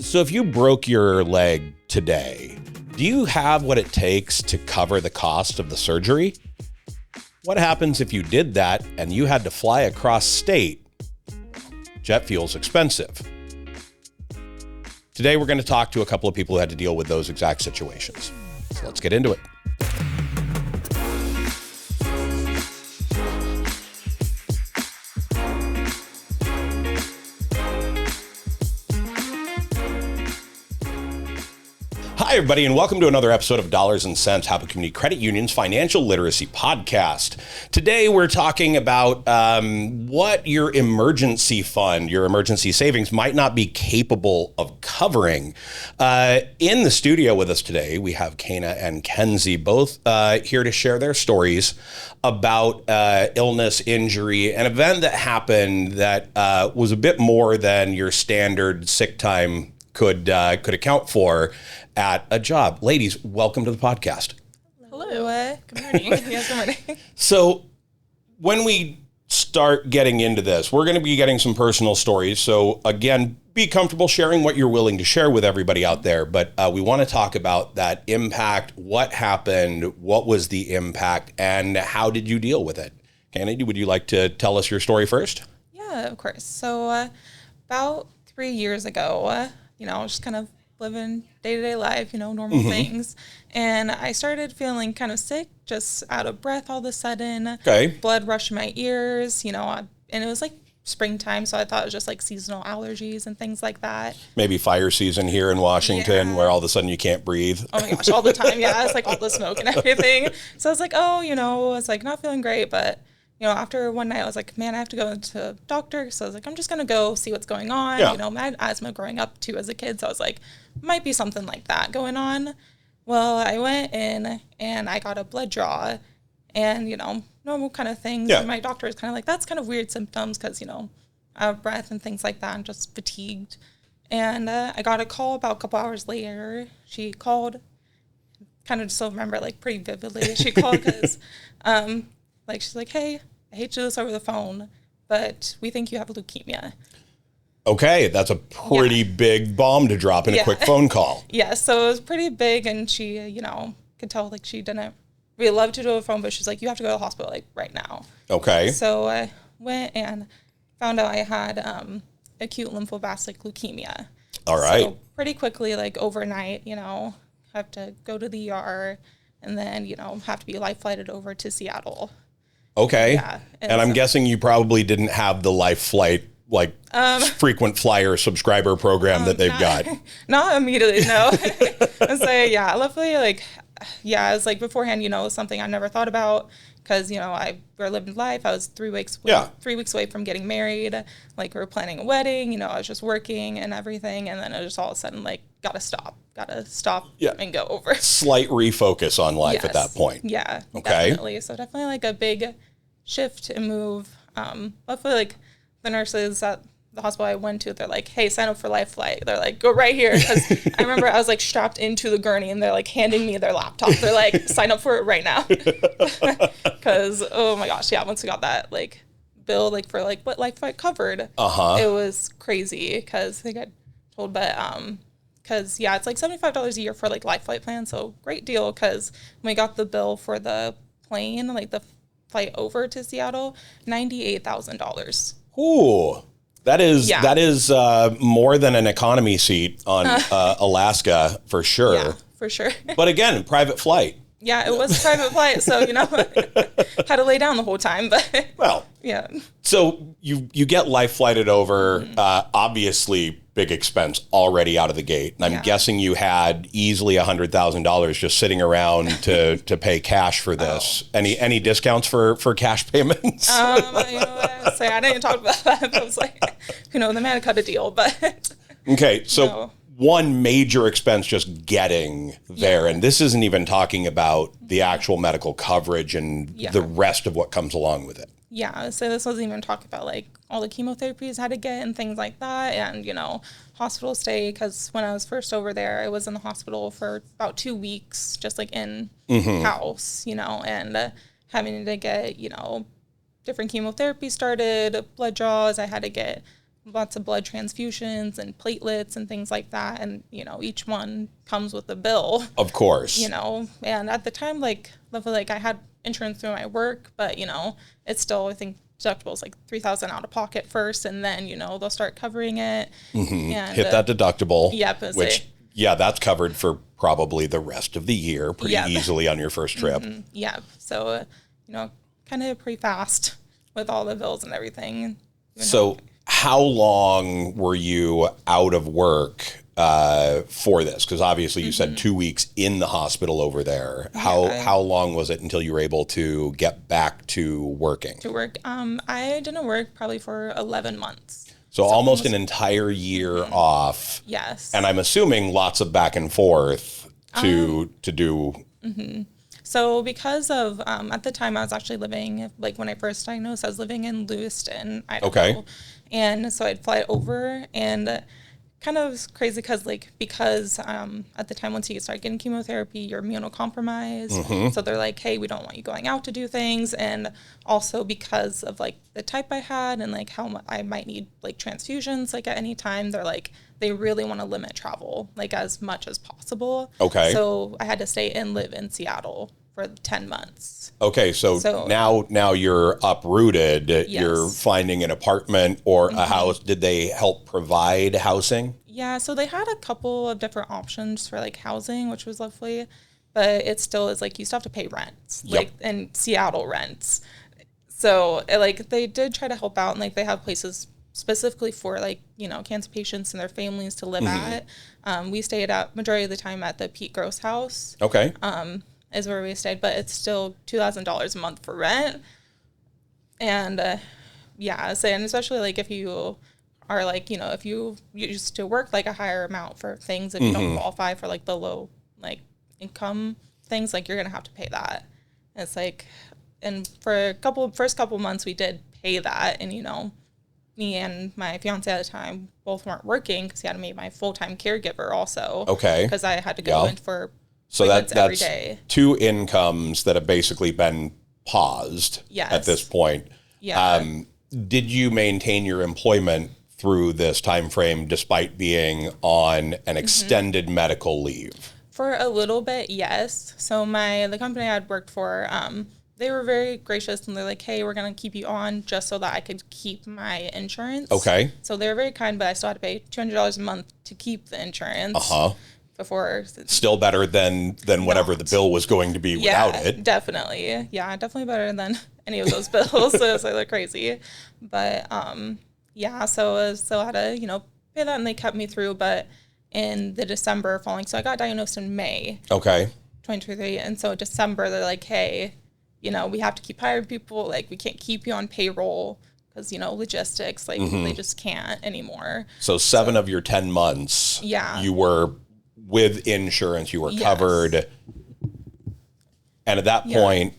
So if you broke your leg today, do you have what it takes to cover the cost of the surgery? What happens if you did that and you had to fly across state? Jet fuel's expensive. Today we're going to talk to a couple of people who had to deal with those exact situations. So let's get into it. Hi, everybody, and welcome to another episode of Dollars and Cents, Hapa Community Credit Union's Financial Literacy Podcast. Today, we're talking about what your emergency fund, your emergency savings might not be capable of covering. In the studio with us today, we have Cana and Kenzie, both here to share their stories about illness, injury, an event that happened that was a bit more than your standard sick time could account for at a job. Ladies, welcome to the podcast. Hello. Good morning. Yes, good morning. So when we start getting into this, we're going to be getting some personal stories. So again, be comfortable sharing what you're willing to share with everybody out there. But we want to talk about that impact, what happened, what was the impact, and how did you deal with it? Kennedy, would you like to tell us your story first? Yeah, of course. So about 3 years ago, just kind of living day-to-day life, normal things. And I started feeling kind of sick, just out of breath all of a sudden. Okay. Blood rushed my ears, and it was like springtime, so I thought it was just like seasonal allergies and things like that. Maybe fire season here in Washington where all of a sudden you can't breathe. Oh my gosh, all the time. Yeah, it's like all the smoke and everything. So I was like, it's like not feeling great, but after one night, I was like, man, I have to go to a doctor. So I was like, I'm just going to go see what's going on. Yeah. I had asthma growing up, too, as a kid. So I was like, might be something like that going on. Well, I went in and I got a blood draw and, normal kind of things. Yeah. And my doctor was kind of like, that's kind of weird symptoms because, out of breath and things like that and just fatigued. And I got a call about a couple hours later. She called, kind of still remember, like, pretty vividly. She called because, she's like, hey, I hate to do this over the phone, but we think you have leukemia. Okay, that's a pretty big bomb to drop in a quick phone call. Yeah, so it was pretty big, and she, could tell, like, she didn't really love to do a phone, but she's like, you have to go to the hospital, like, right now. Okay. So I went and found out I had acute lymphoblastic leukemia. All right. So pretty quickly, like, overnight, have to go to the ER, and then, have to be life flighted over to Seattle. Okay. Yeah. And I'm guessing you probably didn't have the life flight, frequent flyer subscriber program that they've got. Not immediately, no. Luckily, it was like beforehand, something I never thought about because, we're living life. I was 3 weeks away from getting married. Like, we were planning a wedding, I was just working and everything. And then it just all of a sudden, like, gotta stop and go over. Slight refocus on life at that point. Yeah, okay. Definitely. So definitely like a big shift and move. Luckily, like the nurses at the hospital I went to, they're like, hey, sign up for life flight. They're like, go right here. Because I remember I was like strapped into the gurney and they're like handing me their laptop. They're like, sign up for it right now. Because, oh my gosh, once we got that like bill like for like what life flight covered, it was crazy because they got told, but because it's like $75 a year for like life flight plan, so great deal. Because when we got the bill for the plane, like the flight over to Seattle, $98,000. Ooh, that is more than an economy seat on Alaska for sure. Yeah, for sure. But again, private flight. Yeah, it was a private flight, so had to lay down the whole time. But well, yeah. So you get life flighted over, obviously big expense already out of the gate. And I'm guessing you had easily $100,000 just sitting around to pay cash for this. Oh. Any discounts for cash payments? I didn't talk about that. I was like, they might have cut a deal, but okay, so. One major expense just getting there. And this isn't even talking about the actual medical coverage and the rest of what comes along with it. Yeah, so this wasn't even talking about like all the chemotherapies I had to get and things like that, and hospital stay, because when I was first over there, I was in the hospital for about 2 weeks, just like in house, and having to get different chemotherapy started, blood draws. I had to get lots of blood transfusions and platelets and things like that. And, each one comes with a bill. Of course. And at the time, luckily, I had insurance through my work, but, it's still, I think, deductibles like $3,000 out of pocket first, and then, they'll start covering it. Mm-hmm. And hit that deductible. Yep. That's covered for probably the rest of the year pretty easily on your first trip. Mm-hmm. Yeah. So, kind of pretty fast with all the bills and everything. So how long were you out of work for this? Because obviously you said 2 weeks in the hospital over there. How long was it until you were able to get back to working? I didn't work probably for 11 months. So almost an entire year off. Yes. And I'm assuming lots of back and forth to do. Mm-hmm. So because of, at the time I was actually living, when I first diagnosed, I was living in Lewiston, Idaho. Okay. And so I'd fly over, and kind of crazy because at the time, once you start getting chemotherapy, you're immunocompromised. Mm-hmm. So they're like, hey, we don't want you going out to do things. And also because of the type I had and how I might need transfusions at any time, they're they really want to limit travel as much as possible. Okay. So I had to stay and live in Seattle for 10 months. Okay, so now you're uprooted. Yes. You're finding an apartment or a house. Did they help provide housing? Yeah, so they had a couple of different options for housing, which was lovely, but it still is you still have to pay rent, and Seattle rents. So they did try to help out, and they have places specifically for cancer patients and their families to live at. We stayed at majority of the time at the Pete Gross house. Okay. Is where we stayed, but it's still $2,000 a month for rent. And and especially if you are if you used to work a higher amount for things, if you don't qualify for the low income things, you're gonna have to pay that. And it's and for first couple months we did pay that, and me and my fiance at the time both weren't working because he had to be my full-time caregiver also. Okay. Because I had to go in for that's every day. 2 incomes that have basically been paused at this point. Yeah. Did you maintain your employment through this time frame despite being on an extended medical leave? For a little bit, yes. So the company I'd worked for, they were very gracious, and they're like, hey, we're going to keep you on just so that I could keep my insurance. Okay. So they were very kind, but I still had to pay $200 a month to keep the insurance. Uh-huh. Before. Still better than whatever the bill was going to be without it. Definitely. Yeah, definitely better than any of those bills. So it's they're crazy. But so I still had to, pay that, and they kept me through. But in the December following, so I got diagnosed in May. Okay. 2023. And so December, they're like, hey, we have to keep hiring people. We can't keep you on payroll because, logistics, they just can't anymore. So 7 of your 10 months, you were with insurance, you were covered. And at that point,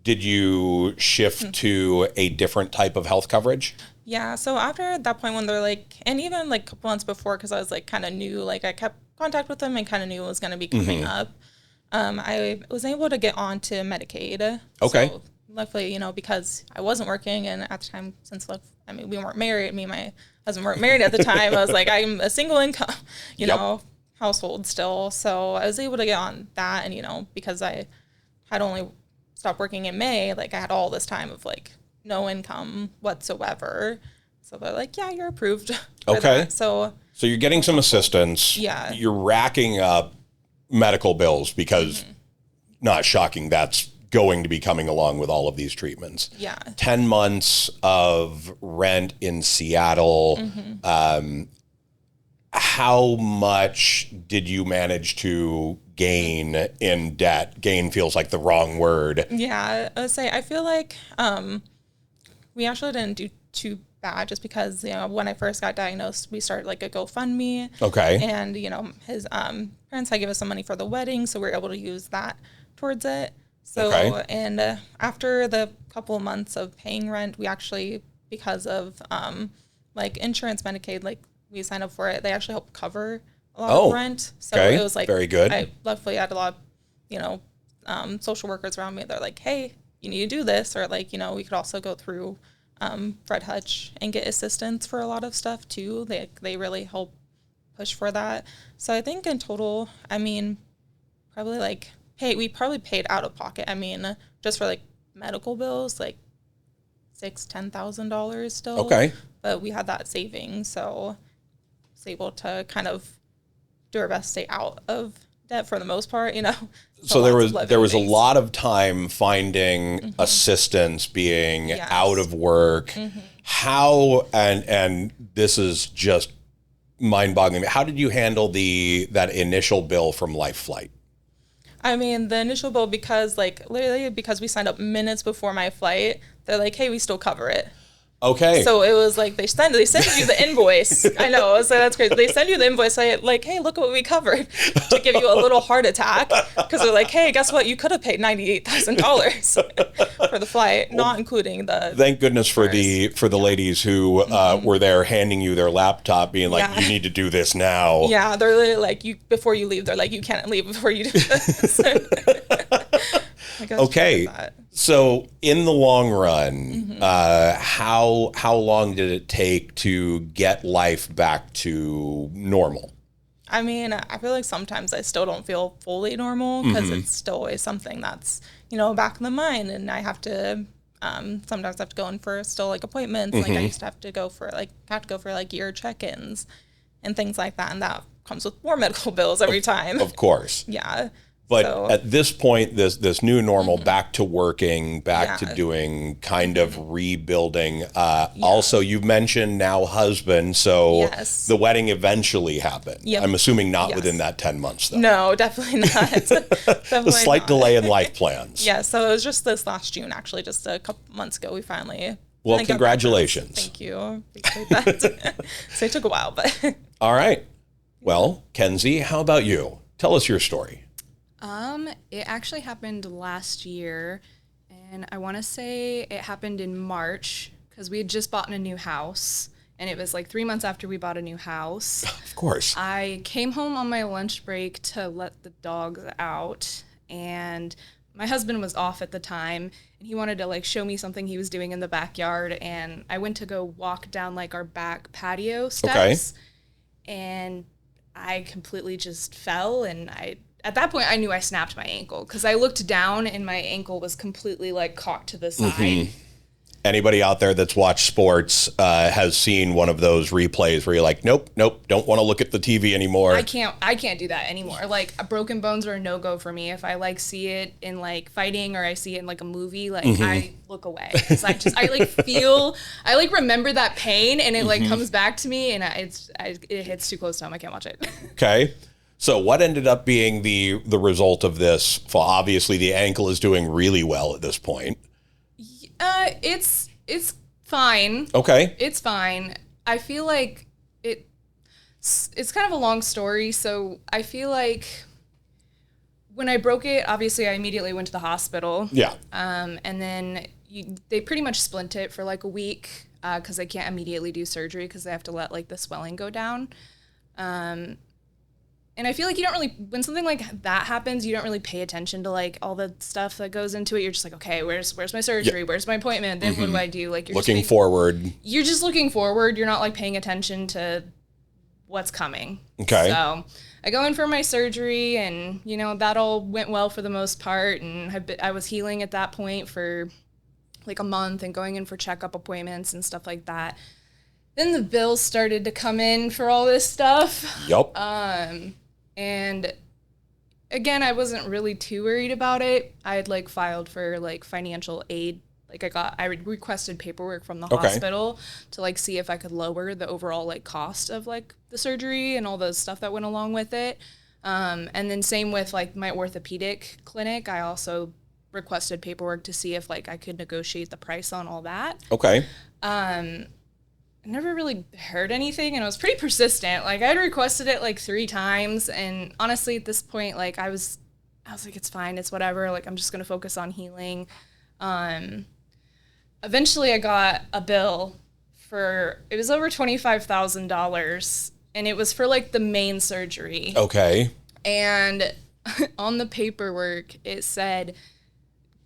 did you shift to a different type of health coverage? Yeah. So after that point when they're and even a couple months before, because I was kind of new, I kept contact with them and kind of knew it was going to be coming up. I was able to get on to Medicaid. Okay. So luckily, because I wasn't working, and at the time, since we weren't married, me and my husband weren't married at the time, I was I'm a single income, household still. So I was able to get on that, and because I had only stopped working in May, I had all this time of no income whatsoever. So they're like, yeah, you're approved. Okay. So you're getting some assistance. Yeah. You're racking up medical bills because, not shocking, that's going to be coming along with all of these treatments. Yeah. 10 months of rent in Seattle. How much did you manage to gain in debt? Gain feels like the wrong word. Yeah, I would say I feel we actually didn't do too bad just because, when I first got diagnosed, we started a GoFundMe. Okay. And, his parents had given us some money for the wedding, so we were able to use that towards it. So, and after the couple of months of paying rent, we actually, because of insurance, Medicaid, we signed up for it, they actually help cover a lot of rent. So it was very good. I luckily had a lot of, social workers around me. They're like, hey, you need to do this. Or we could also go through Fred Hutch and get assistance for a lot of stuff too. They really help push for that. So I think in total, I mean, probably like, we probably paid out of pocket. I mean, just for like medical bills, like $10,000 still. Okay. But we had that saving, so I was able to kind of do our best to stay out of debt for the most part, you know. So there was a lot of time finding assistance, being out of work. How and this is just mind-boggling. How did you handle that initial bill from Life Flight? I mean, the initial bill, because literally because we signed up minutes before my flight, they're like, hey, we still cover it. Okay. So it was like they send you the invoice. I know, so that's crazy. They send you the invoice, like, hey, look what we covered, to give you a little heart attack, because they're like, hey, guess what? You could have paid $98,000 for the flight, not including the. Thank goodness for the ladies who were there handing you their laptop, being like, you need to do this now. Yeah, they're literally like, before you leave, they're like, you can't leave before you do this. Okay. So in the long run, how long did it take to get life back to normal? I mean, I feel like sometimes I still don't feel fully normal, because it's still always something that's, back in the mind, and I have to sometimes I have to go in for still like appointments. Like I used to have to go for year check-ins and things like that, and that comes with more medical bills every time. Of course. Yeah. But at this point, this new normal, back to working, back to doing kind of rebuilding. Also, you've mentioned now husband, so the wedding eventually happened. Yep. I'm assuming not within that 10 months, though. No, definitely not. A slight delay in life plans. Yeah, so it was just this last June, actually, just a couple months ago, we finally. Well, congratulations. Thank you. Appreciate that. So it took a while, but. All right. Well, Kenzie, how about you? Tell us your story. It actually happened last year, and I want to say it happened in March, because we had just bought a new house, and it was like 3 months after we bought a new house. Of course. I came home on my lunch break to let the dogs out, and my husband was off at the time, and he wanted to like show me something he was doing in the backyard, and I went to go walk down like our back patio steps, and I completely just fell, and at that point, I knew I snapped my ankle, because I looked down and my ankle was completely like caught to the side. Anybody out there that's watched sports has seen one of those replays where you're like, nope, don't want to look at the TV anymore. I can't do that anymore. Like, broken bones are a no-go for me. If I like see it in like fighting, or I see it in like a movie, like I look away, because I remember that pain, and it like comes back to me, and it hits too close to home. I can't watch it. Okay. So what ended up being the result of this? Well, obviously the ankle is doing really well at this point. It's fine. Okay. It's fine. I feel like it's kind of a long story. So I feel like when I broke it, obviously I immediately went to the hospital. Yeah. And then they pretty much splint it for like a week, because they can't immediately do surgery, because they have to let like the swelling go down. And I feel like you don't really, when something like that happens, you don't really pay attention to like all the stuff that goes into it. You're just like, okay, where's my surgery? Where's my appointment? Then what do I do? Like, you're looking forward. You're just looking forward. You're not like paying attention to what's coming. Okay. So I go in for my surgery, and that all went well for the most part. And I was healing at that point for like a month, and going in for checkup appointments and stuff like that. Then the bills started to come in for all this stuff. Yep. And again, I wasn't really too worried about it. I had like filed for like financial aid. Like I requested paperwork from the hospital to like see if I could lower the overall like cost of like the surgery and all the stuff that went along with it. And then same with like my orthopedic clinic. I also requested paperwork to see if like I could negotiate the price on all that. Okay. I never really heard anything, and I was pretty persistent. Like, I'd requested it like 3 times, and honestly, at this point, like, I was like, it's fine, it's whatever. Like, I'm just gonna focus on healing. Eventually, I got a bill it was over $25,000, and it was for like the main surgery. Okay. And on the paperwork, it said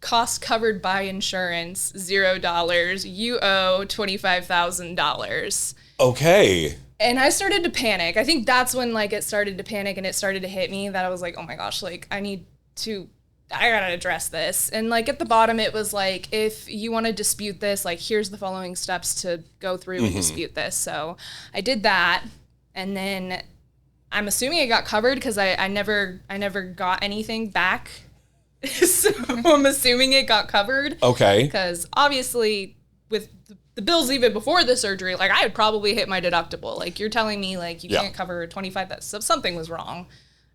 cost covered by insurance, $0. You owe $25,000. Okay. And I started to panic. I think that's when like it started to panic and it started to hit me that I was like, oh my gosh, like I gotta address this. And like at the bottom, it was like, if you want to dispute this, like here's the following steps to go through and dispute this. So I did that. And then I'm assuming it got covered because I never got anything back. So I'm assuming it got covered. Okay. Because obviously with the bills even before the surgery, like I had probably hit my deductible. Like you're telling me like you can't cover 25, that something was wrong.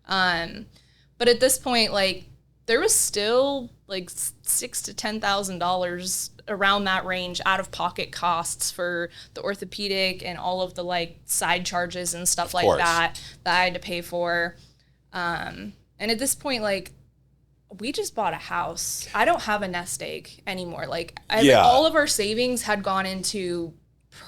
But at this point, like there was still like $6,000 to $10,000 around that range out of pocket costs for the orthopedic and all of the like side charges and stuff like that I had to pay for. And at this point, like we just bought a house. I don't have a nest egg anymore. Like all of our savings had gone into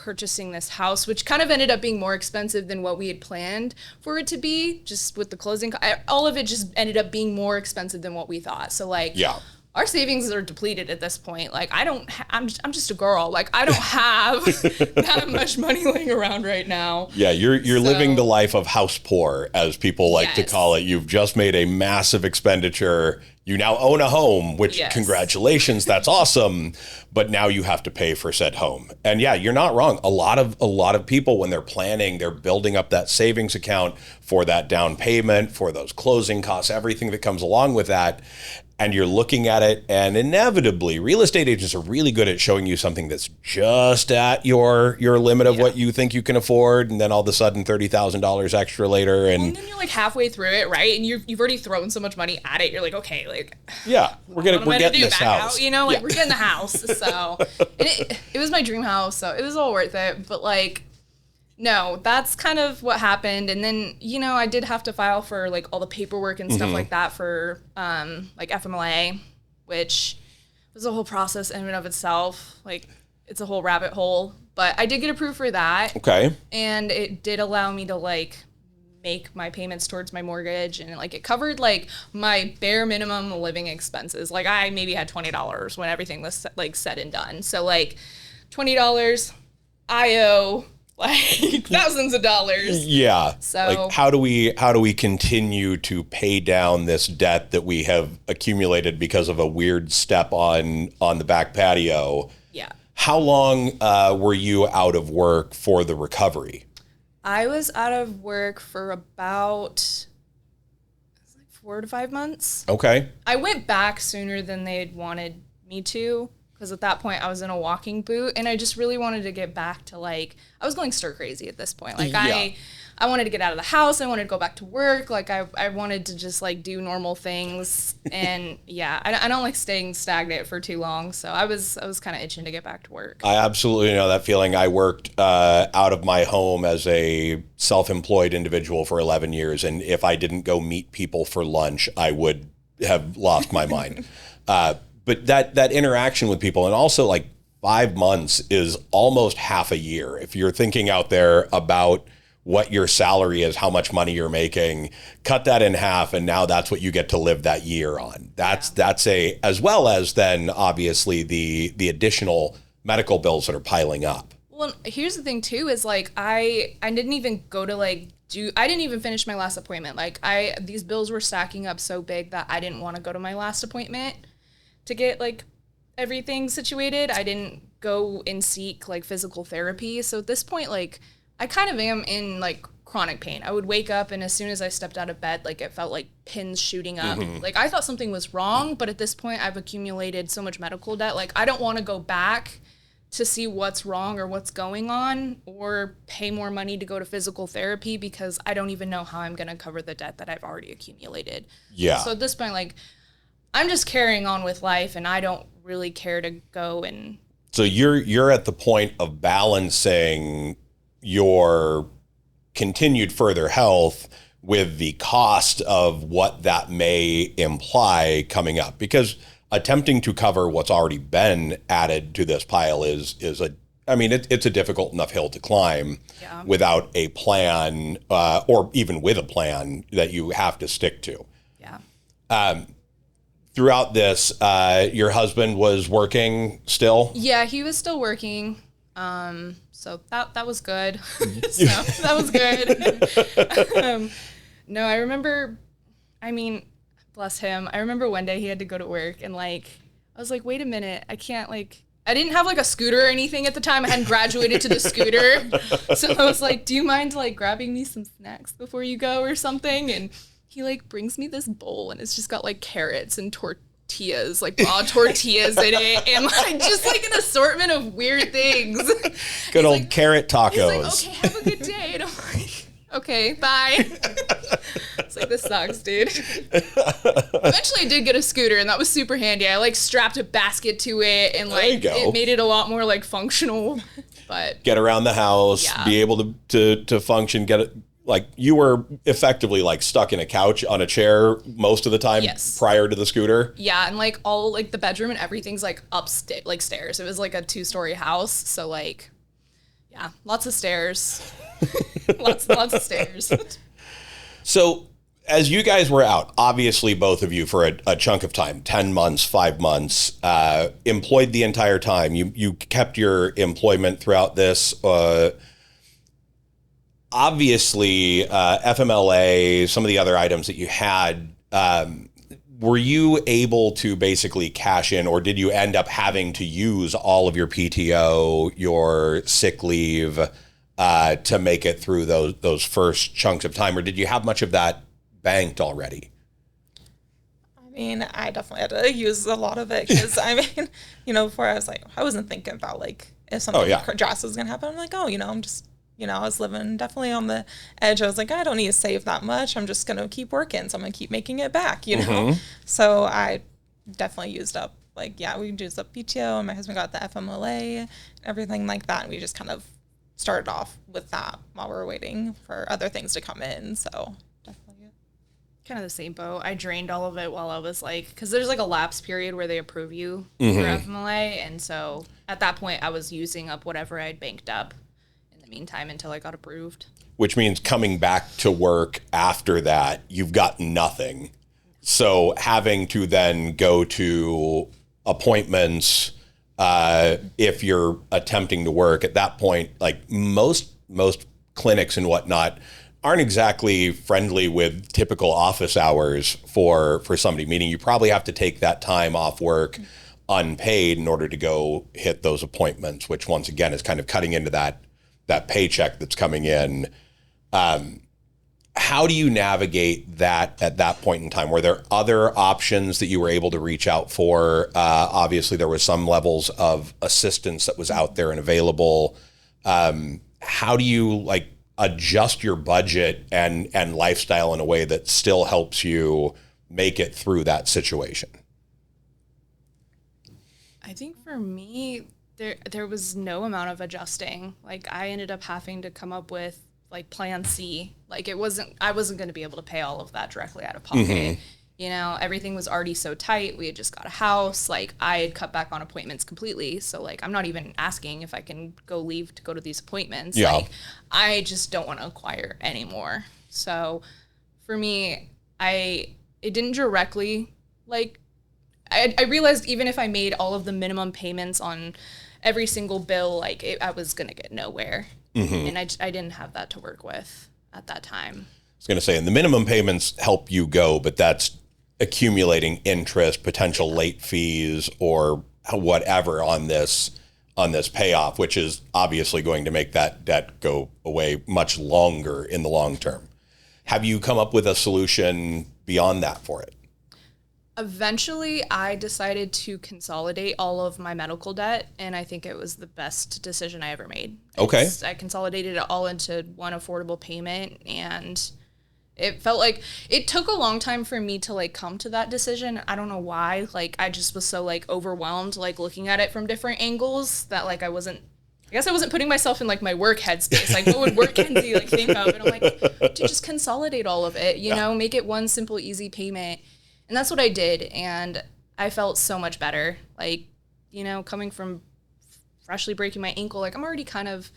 purchasing this house, which kind of ended up being more expensive than what we had planned for it to be, just with the closing. All of it just ended up being more expensive than what we thought. So like our savings are depleted at this point. Like I'm just a girl. Like I don't have that much money laying around right now. Yeah, you're living the life of house poor, as people like to call it. You've just made a massive expenditure. You now own a home, which congratulations, that's awesome. But now you have to pay for said home. And yeah, you're not wrong. A lot of people, when they're planning, they're building up that savings account for that down payment, for those closing costs, everything that comes along with that. And you're looking at it, and inevitably, real estate agents are really good at showing you something that's just at your limit of what you think you can afford, and then all of a sudden $30,000 extra later, and then you're like halfway through it, right? And you've already thrown so much money at it. You're like, okay, like we're getting this house, we're getting the house. So it was my dream house, so it was all worth it. But like, no, that's kind of what happened. And then, I did have to file for like all the paperwork and stuff like that for like FMLA, which was a whole process in and of itself. Like it's a whole rabbit hole, but I did get approved for that. Okay. And it did allow me to like make my payments towards my mortgage, and like it covered like my bare minimum living expenses. Like I maybe had $20 when everything was like said and done. So like $20 I owe like thousands of dollars. Yeah. So like how do we continue to pay down this debt that we have accumulated because of a weird step on the back patio? Yeah. How long were you out of work for the recovery? I was out of work for about 4 to 5 months. Okay. I went back sooner than they had wanted me to, because at that point I was in a walking boot, and I just really wanted to get back to like, I was going stir crazy at this point. Like I wanted to get out of the house. I wanted to go back to work. Like I wanted to just like do normal things. And I don't like staying stagnant for too long. So I was kind of itching to get back to work. I absolutely know that feeling. I worked out of my home as a self-employed individual for 11 years. And if I didn't go meet people for lunch, I would have lost my mind. But that interaction with people, and also like 5 months is almost half a year. If you're thinking out there about what your salary is, how much money you're making, cut that in half, and now that's what you get to live that year on. That's as well as then obviously the additional medical bills that are piling up. Well, here's the thing too, is like I didn't even go to like I didn't even finish my last appointment. Like these bills were stacking up so big that I didn't want to go to my last appointment to get like everything situated. I didn't go and seek like physical therapy. So at this point, like I kind of am in like chronic pain. I would wake up, and as soon as I stepped out of bed, like it felt like pins shooting up. Like I thought something was wrong, but at this point I've accumulated so much medical debt. Like I don't want to go back to see what's wrong or what's going on, or pay more money to go to physical therapy, because I don't even know how I'm going to cover the debt that I've already accumulated. Yeah. So at this point, like I'm just carrying on with life, and I don't really care to go and. So you're at the point of balancing your continued further health with the cost of what that may imply coming up, because attempting to cover what's already been added to this pile is it's a difficult enough hill to climb without a plan, or even with a plan that you have to stick to. Yeah. throughout this, your husband was working still? Yeah, he was still working. So that was good. So that was good. No, I remember, I mean, bless him. I remember one day he had to go to work and like, I was like, wait a minute, I can't like, I didn't have like a scooter or anything at the time. I hadn't graduated to the scooter. So I was like, do you mind like grabbing me some snacks before you go or something? And he like brings me this bowl and it's just got like carrots and tortillas, like raw tortillas in it, and like just like an assortment of weird things. Good old carrot tacos. He's like, okay, have a good day. And I'm like, okay, bye. It's like, this sucks, dude. Eventually I did get a scooter and that was super handy. I like strapped a basket to it and like it made it a lot more like functional. But get around the house, be able to function, get it. Like you were effectively like stuck in a couch on a chair most of the time prior to the scooter. Yeah, and like all like the bedroom and everything's like upstairs, like stairs. It was like a 2-story house, so like, yeah, lots of stairs, lots of stairs. So as you guys were out, obviously both of you for a chunk of time, 10 months, 5 months, employed the entire time. You kept your employment throughout this. Obviously, FMLA, some of the other items that you had, were you able to basically cash in, or did you end up having to use all of your PTO, your sick leave, to make it through those first chunks of time, or did you have much of that banked already? I mean, I definitely had to use a lot of it because, I mean, before I was like, I wasn't thinking about like if something drastic was going to happen. I'm like, I'm just... I was living definitely on the edge. I was like, I don't need to save that much. I'm just going to keep working. So I'm going to keep making it back, So I definitely used up, we used up PTO and my husband got the FMLA, everything like that. And we just kind of started off with that while we were waiting for other things to come in. So definitely. Kind of the same boat. I drained all of it while I was like, because there's like a lapse period where they approve you for FMLA. And so at that point I was using up whatever I'd banked up meantime until I got approved. Which means coming back to work after that, you've got nothing. So having to then go to appointments, if you're attempting to work at that point, like most clinics and whatnot aren't exactly friendly with typical office hours for somebody, meaning you probably have to take that time off work unpaid in order to go hit those appointments, which once again is kind of cutting into that paycheck that's coming in. How do you navigate that at that point in time? Were there other options that you were able to reach out for? Obviously, there was some levels of assistance that was out there and available. How do you adjust your budget and lifestyle in a way that still helps you make it through that situation? I think for me, there was no amount of adjusting. Like I ended up having to come up with plan C. I wasn't going to be able to pay all of that directly out of pocket. Everything was already so tight. We had just got a house. I had cut back on appointments completely. So I'm not even asking if I can leave to go to these appointments. Yeah. I just don't want to acquire anymore. So for me, it didn't directly I realized even if I made all of the minimum payments on every single bill, I was going to get nowhere. And I didn't have that to work with at that time. I was going to say, and the minimum payments help you go, but that's accumulating interest, potential late fees, or whatever on this payoff, which is obviously going to make that debt go away much longer in the long term. Have you come up with a solution beyond that for it? Eventually, I decided to consolidate all of my medical debt, and I think it was the best decision I ever made. Okay. I consolidated it all into one affordable payment, and it felt like it took a long time for me to come to that decision. I don't know why. I just was so overwhelmed, looking at it from different angles that I guess I wasn't putting myself in my work headspace. What would work Kenzie think of? And I'm like, to just consolidate all of it, make it one simple, easy payment. And that's what I did, and I felt so much better. Coming from freshly breaking my ankle, I'm already kind of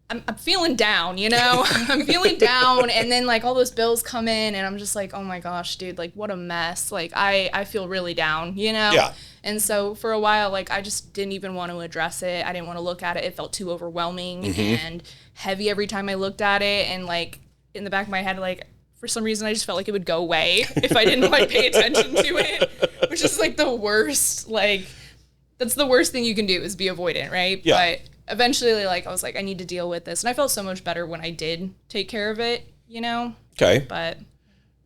I'm feeling down, you know, I'm feeling down. And then like all those bills come in and I'm just like, oh my gosh, dude, like what a mess. Like I feel really down, you know? Yeah. And so for a while, like I just didn't even want to address it. I didn't want to look at it. It felt too overwhelming and heavy every time I looked at it. And like in the back of my head, like for some reason, I just felt like it would go away if I didn't like pay attention to it, which is like the worst, like that's the worst thing you can do is be avoidant, right? Yeah. But eventually, like, I was like, I need to deal with this. And I felt so much better when I did take care of it, you know? Okay. But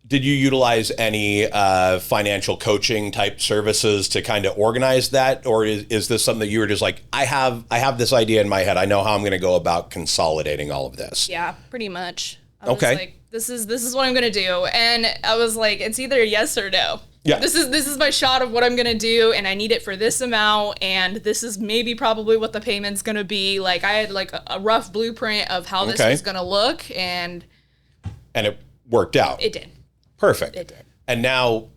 did you utilize any financial coaching type services to kind of organize that? Or is this something that you were just like, I have this idea in my head. I know how I'm going to go about consolidating all of this. yeah, pretty much. I Okay. was like, this is what I'm going to do. And I was like, it's either yes or no. Yeah. This is my shot of what I'm going to do, and I need it for this amount, and this is maybe probably what the payment's going to be. Like, I had, like, a rough blueprint of how this was going to look, and it worked out. it did. Perfect. It did. And now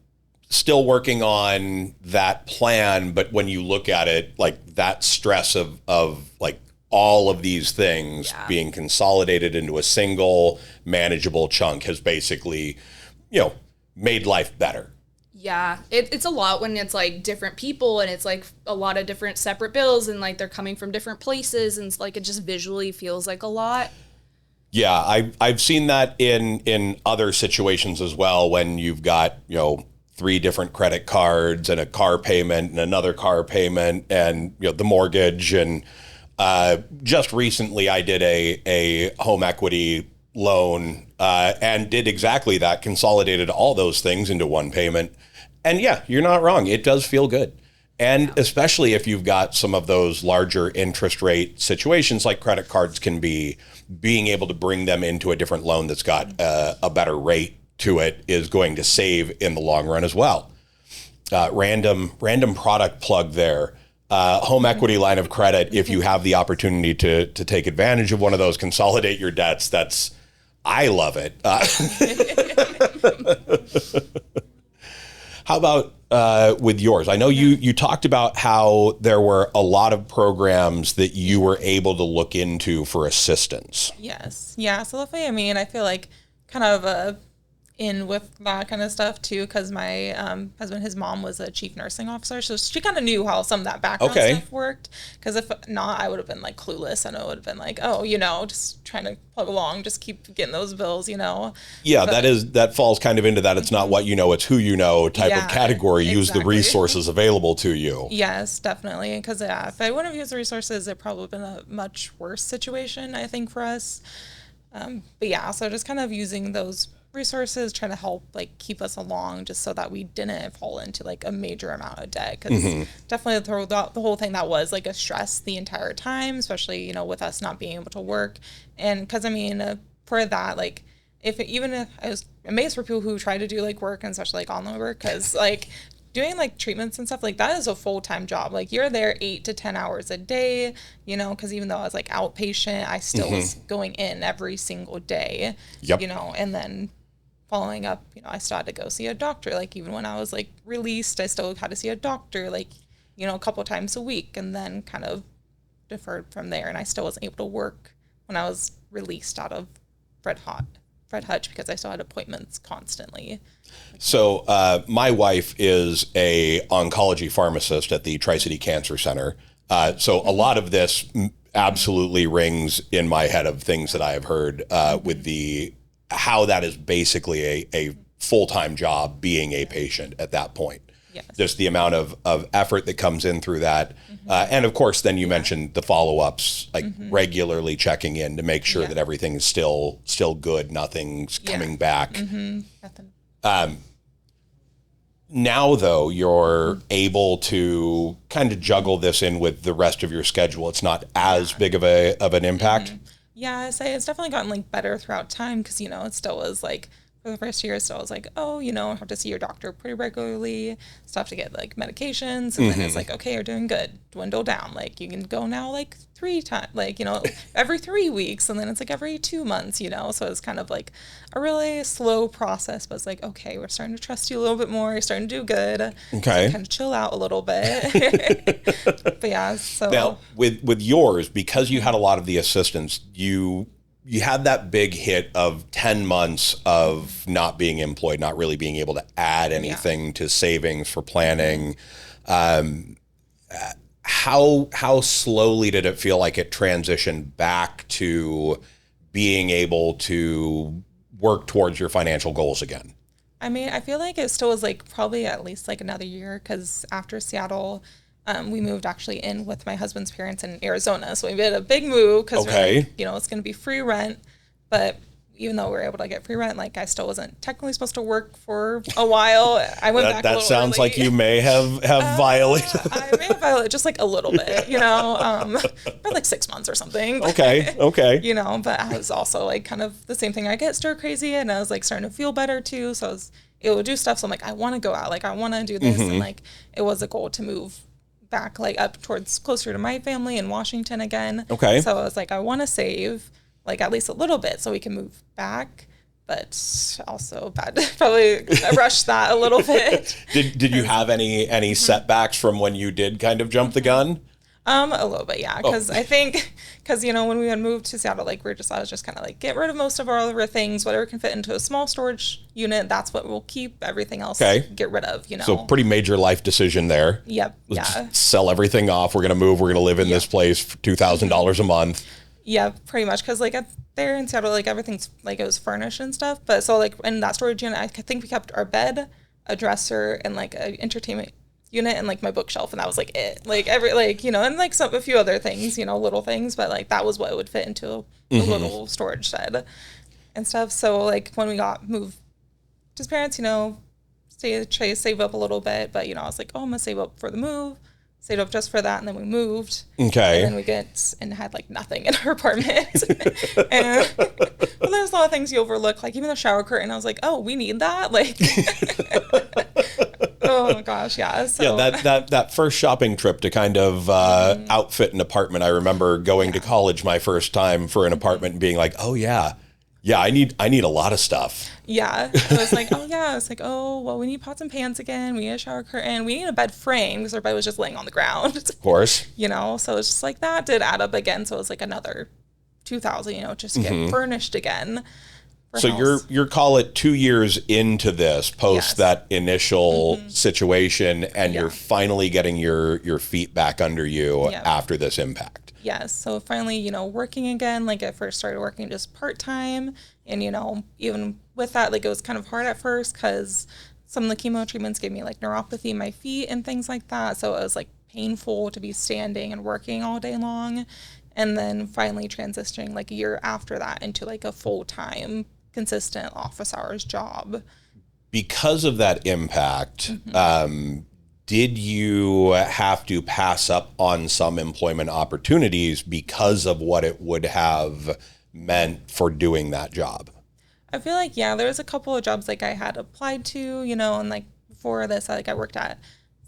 still working on that plan, but when you look at it, like that stress of like all of these things being consolidated into a single manageable chunk has basically, made life better. Yeah, it's a lot when it's like different people and it's like a lot of different separate bills and like they're coming from different places and it's like it just visually feels like a lot. Yeah, I've seen that in other situations as well when you've got, 3 different credit cards and a car payment and another car payment and the mortgage and just recently I did a home equity loan and did exactly that, consolidated all those things into one payment. And yeah, you're not wrong. It does feel good. And especially if you've got some of those larger interest rate situations like credit cards can be, being able to bring them into a different loan that's got a better rate to it is going to save in the long run as well. Random product plug there. Home equity line of credit, if you have the opportunity to take advantage of one of those, consolidate your debts, I love it. How about with yours? I know you talked about how there were a lot of programs that you were able to look into for assistance. Yes. Yeah. So definitely, I feel like kind of in with that kind of stuff too, because my husband, his mom was a chief nursing officer, so she kind of knew how some of that background stuff worked. Because if not, I would have been like clueless, and it would have been like, just trying to plug along, just keep getting those bills, Yeah, but that falls kind of into that. It's not what you know, it's who you know type of category. Use the resources available to you. Yes, definitely. Because if I wouldn't have used the resources, it probably would have been a much worse situation, I think, for us. But yeah, so just kind of using those resources, trying to help like keep us along just so that we didn't fall into like a major amount of debt, because definitely the whole thing that was like a stress the entire time, especially with us not being able to work. And because for that, like even if I was amazed for people who try to do like work and especially like online work, because like doing like treatments and stuff like that is a full-time job. Like you're there 8 to 10 hours a day, because even though I was like outpatient, I still was going in every single day. Yep. And then following up, I still had to go see a doctor. Like even when I was like released, I still had to see a doctor like, a couple of times a week, and then kind of deferred from there. And I still wasn't able to work when I was released out of Fred Hutch because I still had appointments constantly. So my wife is a oncology pharmacist at the Tri-City Cancer Center. So a lot of this absolutely rings in my head of things that I have heard with how that is basically a full-time job being a patient at that point. Yes. Just the amount of effort that comes in through that. And of course, then you mentioned the follow-ups, like regularly checking in to make sure that everything is still good, nothing's coming back. Nothing. Now, though, you're able to kind of juggle this in with the rest of your schedule. It's not as big of an impact. Yeah, I say it's definitely gotten like better throughout time because it still was like for the first year, so I was like, oh, you know, have to see your doctor pretty regularly, stuff to get like medications, and then it's like, okay, you're doing good, dwindle down, like you can go now like 3 times, like, you know, every 3 weeks, and then it's like every 2 months, you know, so it's kind of like a really slow process, but it's like, okay, we're starting to trust you a little bit more, you're starting to do good, okay, so kind of chill out a little bit. But yeah, so now with yours, because you had a lot of the assistance, you had that big hit of 10 months of not being employed, not really being able to add anything to savings for planning. How slowly did it feel like it transitioned back to being able to work towards your financial goals again? I mean, I feel like it still was like probably at least like another year, because after Seattle, we moved actually in with my husband's parents in Arizona. So we did a big move because we're like, you know, it's going to be free rent. But even though we were able to get free rent, like I still wasn't technically supposed to work for a while. I went back a little sounds early. like you may have violated. I may have violated just like a little bit, you know, for like 6 months or something. Okay. You know, but I was also like kind of the same thing. I get stir crazy, and I was like starting to feel better too. So I was able to do stuff. So I'm like, I want to go out. Like I want to do this. And like it was a goal to move back like up towards closer to my family in Washington again. Okay. So I was like, I want to save like at least a little bit so we can move back, but also bad probably rushed that a little bit. Did you have any setbacks from when you did kind of jump the gun? A little bit, yeah, because I think, you know, when we had moved to Seattle, like I was just kind of like, get rid of most of our other things, whatever can fit into a small storage unit, that's what we'll keep, everything else get rid of, you know. So pretty major life decision there. Yep, Let's sell everything off, we're going to move, we're going to live in this place for $2,000 a month. Yeah, pretty much, because like there in Seattle, like everything's like it was furnished and stuff, but so like in that storage unit, I think we kept our bed, a dresser, and like an entertainment unit, and like my bookshelf, and that was like it, like every, like, you know, and like a few other things, you know, little things, but like that was what would fit into a little storage shed and stuff. So like when we moved to his parents, you know, try to save up a little bit, but you know, I was like, oh, I'm gonna save up for the move, saved up just for that, and then we moved. Okay. And then we had like nothing in our apartment. And well, there's a lot of things you overlook, like even the shower curtain. I was like, oh, we need that, like. Oh my gosh, yeah. So. Yeah, that first shopping trip to kind of outfit an apartment. I remember going to college my first time for an apartment and being like, oh yeah, I need a lot of stuff. Yeah, it was like, oh yeah, it's like, oh well, we need pots and pans again. We need a shower curtain. We need a bed frame because everybody was just laying on the ground. Of course. You know, so it's just like that did add up again. So it was like another $2,000, you know, just to get furnished again. So you're call it 2 years into this post that initial situation, and you're finally getting your feet back under you after this impact. Yes. So finally, you know, working again. Like I first started working just part-time, and you know, even with that, like it was kind of hard at first because some of the chemo treatments gave me like neuropathy in my feet and things like that. So it was like painful to be standing and working all day long. And then finally transitioning like a year after that into like a full-time consistent office hours job. Because of that impact, did you have to pass up on some employment opportunities because of what it would have meant for doing that job? I feel like, yeah, there was a couple of jobs like I had applied to, you know, and like before this, I worked at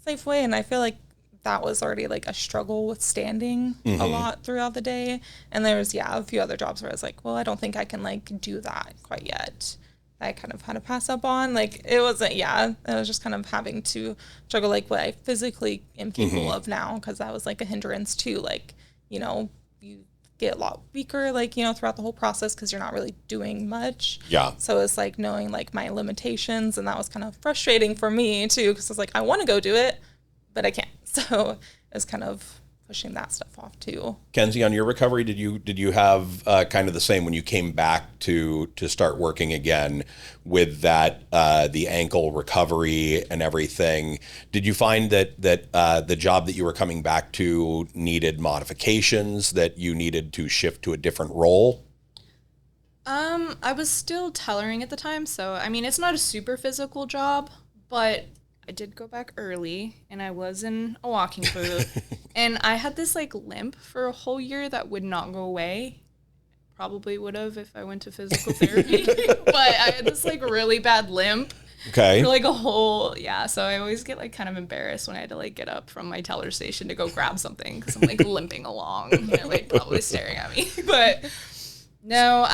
Safeway, and I feel like that was already like a struggle with standing a lot throughout the day. And there was, a few other jobs where I was like, well, I don't think I can like do that quite yet. I kind of had to pass up on, like, it wasn't, I was just kind of having to struggle like what I physically am capable of now. Cause that was like a hindrance too. Like, you know, you get a lot weaker, like, you know, throughout the whole process, cause you're not really doing much. Yeah. So it's like knowing like my limitations, and that was kind of frustrating for me too. Cause it's like, I want to go do it, but I can't. So it was kind of pushing that stuff off too. Kenzie, on your recovery, did you have kind of the same when you came back to start working again with that the ankle recovery and everything? Did you find that the job that you were coming back to needed modifications, that you needed to shift to a different role? I was still tailoring at the time, so I mean it's not a super physical job, but I did go back early, and I was in a walking boot, and I had this like limp for a whole year that would not go away. probably would have if I went to physical therapy. But I had this like really bad limp. Okay. For like a whole, so I always get like kind of embarrassed when I had to like get up from my teller station to go grab something because I'm like limping along. And they're like probably staring at me. But no,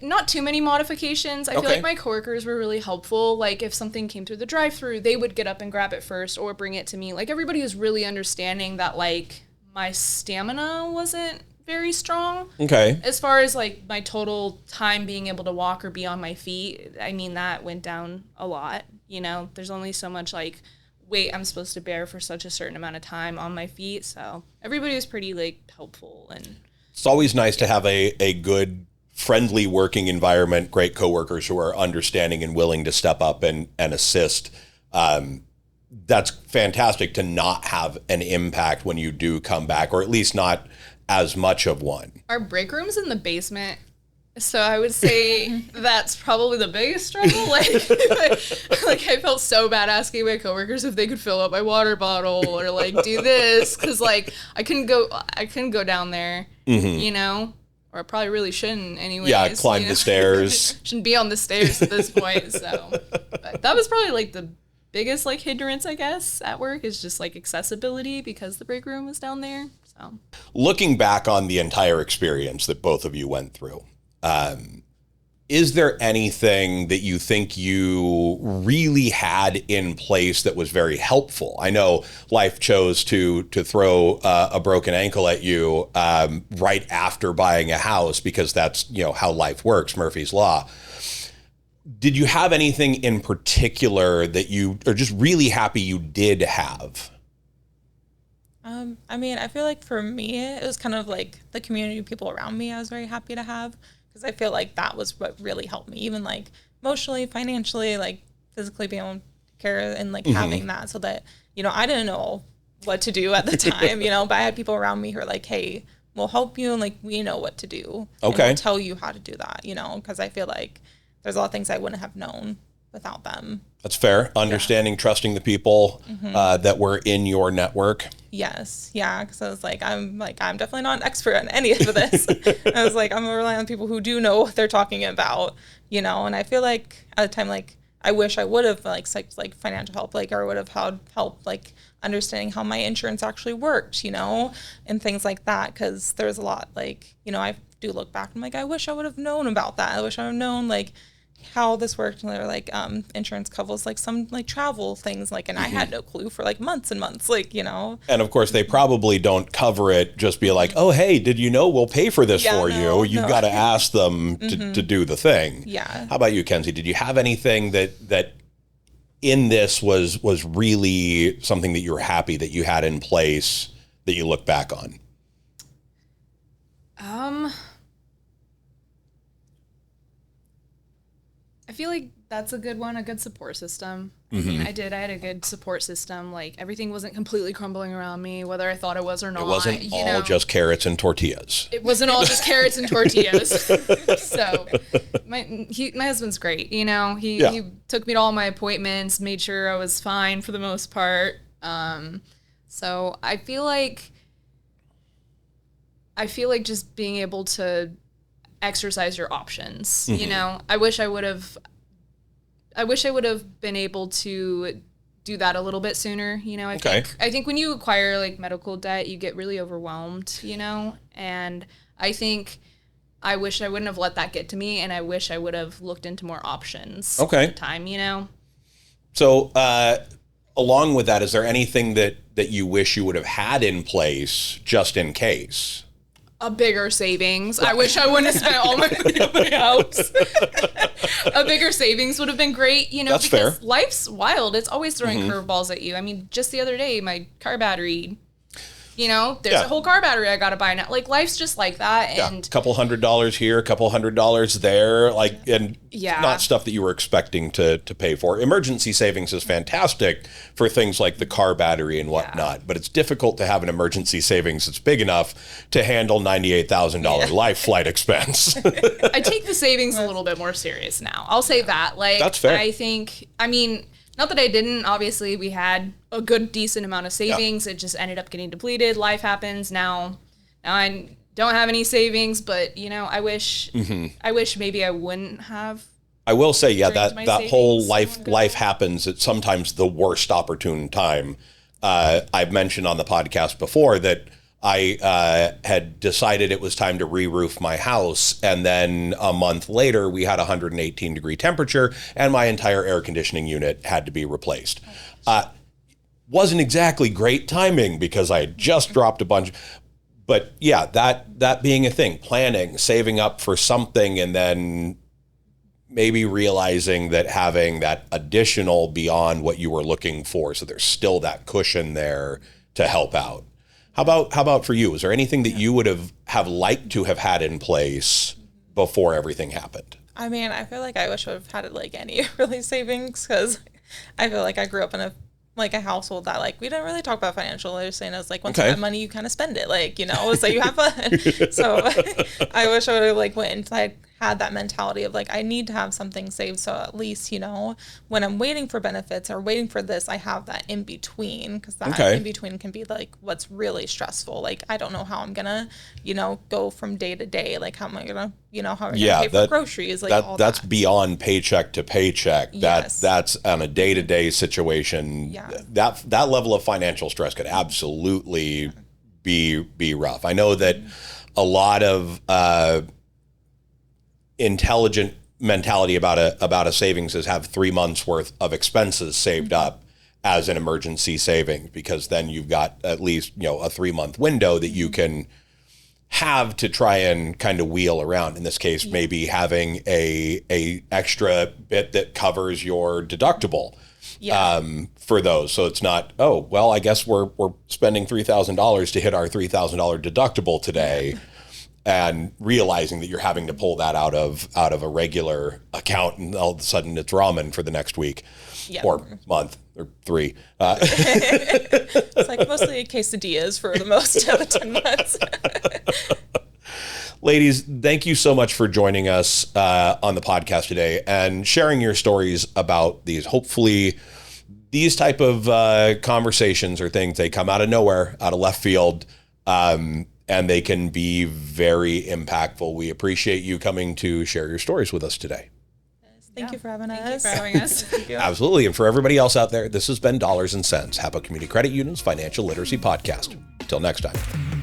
not too many modifications. I feel like my coworkers were really helpful. Like if something came through the drive-thru, they would get up and grab it first or bring it to me. Like everybody was really understanding that like my stamina wasn't very strong. Okay. As far as like my total time being able to walk or be on my feet, I mean, that went down a lot. You know, there's only so much like weight I'm supposed to bear for such a certain amount of time on my feet. So everybody was pretty like helpful. And it's always nice to have a good, friendly working environment, great coworkers who are understanding and willing to step up and assist. That's fantastic to not have an impact when you do come back, or at least not as much of one. Our break room's in the basement, so I would say that's probably the biggest struggle. Like I felt so bad asking my coworkers if they could fill up my water bottle or like do this because like I couldn't go down there, you know, or I probably really shouldn't anyways. Yeah, climb the stairs. Shouldn't be on the stairs at this point. So but that was probably like the biggest like hindrance, I guess, at work is just like accessibility because the break room was down there. So looking back on the entire experience that both of you went through, is there anything that you think you really had in place that was very helpful? I know life chose to throw a broken ankle at you right after buying a house because that's, you know, how life works, Murphy's Law. Did you have anything in particular that you are just really happy you did have? I mean, I feel like for me, it was kind of like the community of people around me I was very happy to have because I feel like that was what really helped me, even like emotionally, financially, like physically being able to care and like having that so that, you know, I didn't know what to do at the time, you know, but I had people around me who were like, hey, we'll help you and like we know what to do. And we'll tell you how to do that, you know, because I feel like there's a lot of things I wouldn't have known without them. That's fair. Understanding, trusting the people that were in your network. Yes. Yeah. Because I was like, I'm definitely not an expert on any of this. I was like, I'm gonna rely on people who do know what they're talking about, you know. And I feel like at the time, like I wish I would have like financial help, like or would have had help like understanding how my insurance actually worked, you know, and things like that. Because there's a lot like, you know, I do look back and I'm like, I wish I would have known about that. I wish I would have known like how this worked, and they're like insurance covers like some like travel things like, and I had no clue for like months and months, like, you know. And of course they probably don't cover it, just be like, oh hey, did you know we'll pay for this for you? You've got to ask them to do the thing. Yeah. How about you, Kenzie? Did you have anything that in this was really something that you were happy that you had in place that you look back on? I feel like that's a good one, a good support system. I mean, I had a good support system. Like everything wasn't completely crumbling around me, whether I thought it was or not. It wasn't all just carrots and tortillas. It wasn't all just carrots and tortillas. So my husband's great. You know, he took me to all my appointments, made sure I was fine for the most part. So I feel like just being able to exercise your options. You know, I wish I would have been able to do that a little bit sooner. You know, I think when you acquire like medical debt, you get really overwhelmed, you know, and I think I wish I wouldn't have let that get to me, and I wish I would have looked into more options at the time, you know. So along with that, is there anything that you wish you would have had in place just in case? A bigger savings. I wish I wouldn't have spent all my money on my house. A bigger savings would have been great, you know. That's because fair. Life's wild. It's always throwing curveballs at you. I mean, just the other day, my car battery, you know, there's a whole car battery I got to buy now. Like, life's just like that. And a couple $100 here, a couple $100 there, like, and not stuff that you were expecting to pay for. Emergency savings is fantastic for things like the car battery and whatnot, but it's difficult to have an emergency savings that's big enough to handle $98,000 life flight expense. I take the savings a little bit more serious now. I'll say that. Like, that's fair. I mean, not that I didn't. Obviously, we had a good, decent amount of savings. It just ended up getting depleted. Life happens. Now I don't have any savings, but you know, I wish maybe I wouldn't have. I will say, yeah, that whole savings life happens at sometimes the worst opportune time. I've mentioned on the podcast before that I had decided it was time to re-roof my house, and then a month later we had 118 degree temperature and my entire air conditioning unit had to be replaced. Wasn't exactly great timing because I had just dropped a bunch. But yeah, that being a thing, planning, saving up for something, and then maybe realizing that having that additional beyond what you were looking for, so there's still that cushion there to help out. How about for you? Is there anything that you would have liked to have had in place before everything happened? I mean, I feel like I wish I would have had like any really savings, because I feel like I grew up in a household that like we didn't really talk about financial literacy, and it's like once you have money you kind of spend it, like, you know, so you have fun. So I wish I would have like went and like had that mentality of like I need to have something saved, so at least, you know, when I'm waiting for benefits or waiting for this, I have that in between, because that in between can be like what's really stressful. Like I don't know how I'm gonna, you know, go from day to day, like how am I gonna, you know, how am I gonna pay for groceries, like all that's beyond paycheck to paycheck. Yes. That's on a day-to-day situation. Yeah. That level of financial stress could absolutely be rough. I know that a lot of intelligent mentality about a savings is have 3 months worth of expenses saved up as an emergency savings, because then you've got at least, you know, a 3-month window that you can have to try and kind of wheel around. In this case, maybe having a extra bit that covers your deductible for those. So it's not, oh, well, I guess we're spending $3,000 to hit our $3,000 deductible today. And realizing that you're having to pull that out of a regular account, and all of a sudden it's ramen for the next week or month or 3. It's like mostly quesadillas for the most of the 10 months. Ladies, thank you so much for joining us on the podcast today and sharing your stories about these. Hopefully these type of conversations or things, they come out of nowhere, out of left field, and they can be very impactful. We appreciate you coming to share your stories with us today. Thank you for having us. Thank you for having us. Absolutely. And for everybody else out there, this has been Dollars and Cents, Hapa Community Credit Union's Financial Literacy Podcast. Until next time.